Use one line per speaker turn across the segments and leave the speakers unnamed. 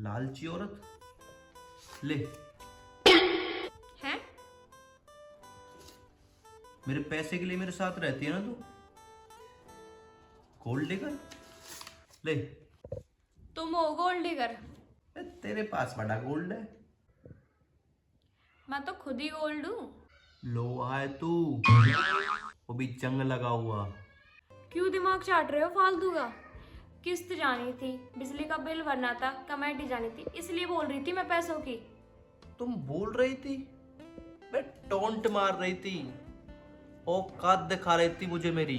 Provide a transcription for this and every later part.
लालची औरत। ले
हैं?
मेरे पैसे के लिए मेरे साथ रहती है ना तू। Gold digger. ले
तुम हो गोल्ड डिगर।
तेरे पास बड़ा गोल्ड है।
मैं तो खुद ही गोल्ड हूँ।
लोहा है तू, वो भी जंग लगा हुआ।
क्यों दिमाग चाट रहे हो फालतू का? किस्त जानी थी, बिजली का बिल भरना था, कमेटी जानी थी, इसलिए बोल रही थी मैं पैसों की।
तुम बोल रही थी, मैं टोंट मार रही थी, औकात दिखा रही थी मुझे मेरी।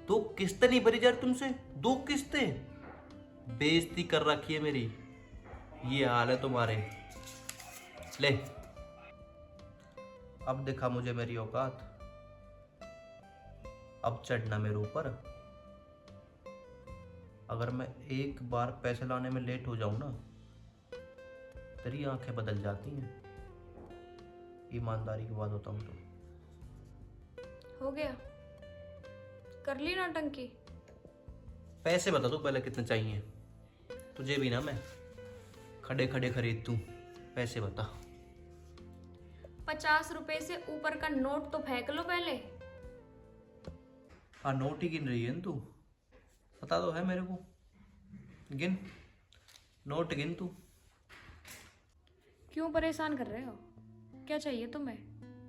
2 किस्तें नहीं भरी जा रही तुमसे, 2 किस्तें। बेइज्जती कर रखी है मेरी, ये हाल है तुम्हारे। ले अब दिखा मुझे मेरी औकात। अब चढ़ना मेरे ऊपर। अगर मैं एक बार पैसे लाने में लेट हो जाऊं ना, तेरी आंखें बदल जाती हैं। ईमानदारी की बात बताऊं तो।
हो गया, कर ली नौटंकी।
पैसे बता दो पहले कितने चाहिए तुझे भी ना, मैं खड़े खड़े खरीद दूं। पैसे बता।
50 रुपए से ऊपर का नोट तो फेंक लो पहले।
हाँ, नोट ही गिन रही है ना तू। पता तो है मेरे को, गिन नोट गिन तू।
क्यों परेशान कर रहे हो? क्या चाहिए तुम्हें?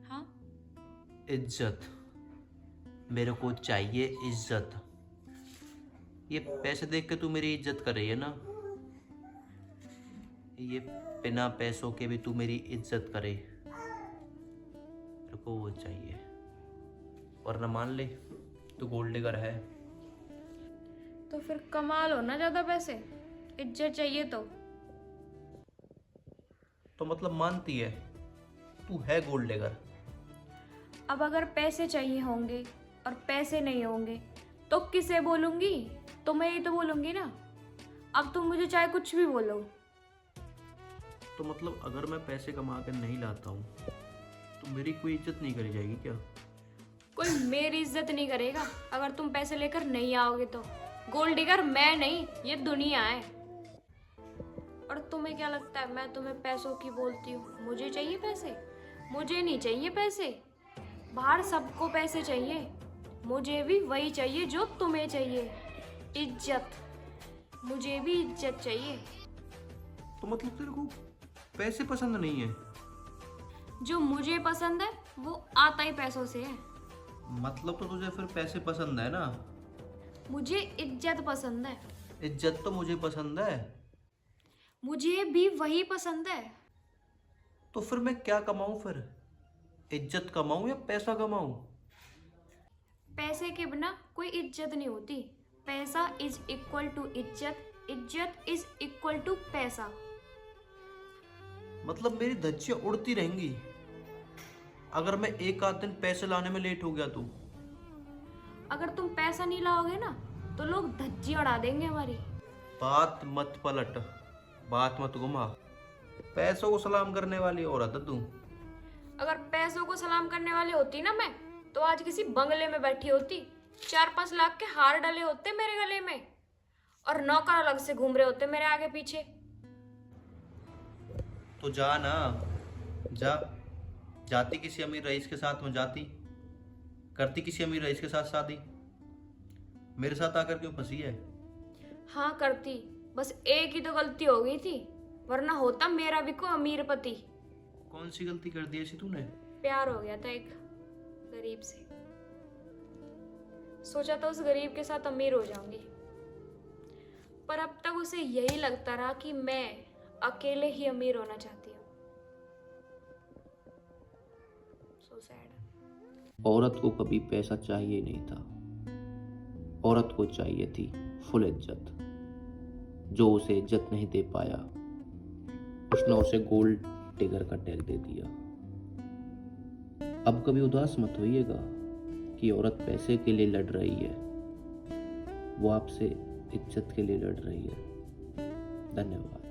हाँ,
इज्जत, मेरे को चाहिए इज्जत। ये पैसे देख के तू मेरी इज्जत कर रही है ना, ये बिना पैसों के भी तू मेरी इज्जत करे, मेरे को वो चाहिए। वरना मान ले तू गोल्ड डिगर है।
तो फिर कमा लो ना ज्यादा पैसे। इज्जत चाहिए
तो मतलब मानती है तू है गोल्ड डिगर।
अब अगर पैसे चाहिए होंगे और पैसे नहीं होंगे तो किसे बोलूंगी? तुम्हें ही तो बोलूंगी ना। अब तुम मुझे चाहे कुछ भी बोलो।
तो मतलब अगर मैं पैसे कमा कर नहीं लाता हूँ तो मेरी कोई इज्जत नहीं करी जाएगी क्या?
कोई मेरी इज्जत नहीं करेगा अगर तुम पैसे लेकर नहीं आओगे तो। गोल्ड डिगर मैं नहीं, ये दुनिया है। और तुम्हें क्या लगता है मैं तुम्हें पैसों की बोलती हूँ? मुझे चाहिए पैसे? मुझे नहीं चाहिए पैसे। बाहर सबको पैसे चाहिए, मुझे भी वही चाहिए जो तुम्हें चाहिए, इज्जत। मुझे भी इज्जत चाहिए।
तो मतलब तेरे को पैसे पसंद नहीं है?
जो मुझे पसंद है वो आता ही पैसों से है।
मतलब तो तुझे फिर पैसे पसंद है ना?
मुझे इज्जत पसंद है।
इज्जत तो मुझे पसंद है।
मुझे भी वही पसंद है।
तो फिर मैं क्या कमाऊं फिर? इज्जत कमाऊं या पैसा कमाऊं?
पैसे के बिना कोई इज्जत नहीं होती। पैसा इज इक्वल टू इज्जत, इज्जत इज इक्वल टू पैसा।
मतलब मेरी धज्जियां उड़ती रहेंगी अगर मैं एक आध दिन पैसे लाने में लेट हो गया तो?
अगर तुम पैसा नहीं लाओगे ना तो लोग धज्जी उड़ा देंगे हमारी।
बात मत पलट, बात मत घुमा। पैसों को सलाम करने वाली औरत है तू।
अगर पैसों को सलाम करने वाली होती ना मैं, तो आज किसी बंगले में बैठी होती। 4-5 लाख के हार डले होते मेरे गले में और नौकर अलग से घूम रहे होते मेरे आगे पीछे।
तो जा ना, जा। जाती किसी अमीर रईस के साथ में जाती, करती किसी अमीर रईस के साथ शादी। मेरे साथ आकर क्यों फंसी है?
हाँ करती, बस एक ही तो गलती हो गई थी, वरना होता मेरा भी कोई अमीर पति।
कौन सी गलती कर दी ऐसी तूने?
प्यार हो गया था एक गरीब से। सोचा था उस गरीब के साथ अमीर हो जाऊंगी, पर अब तक उसे यही लगता रहा कि मैं अकेले ही अमीर होना चाहती हूँ। So sad.
औरत को कभी पैसा चाहिए नहीं था, औरत को चाहिए थी फुल इज्जत। जो उसे इज्जत नहीं दे पाया उसने उसे गोल्ड डिगर का टैग दे दिया। अब कभी उदास मत होइएगा कि औरत पैसे के लिए लड़ रही है, वो आपसे इज्जत के लिए लड़ रही है। धन्यवाद।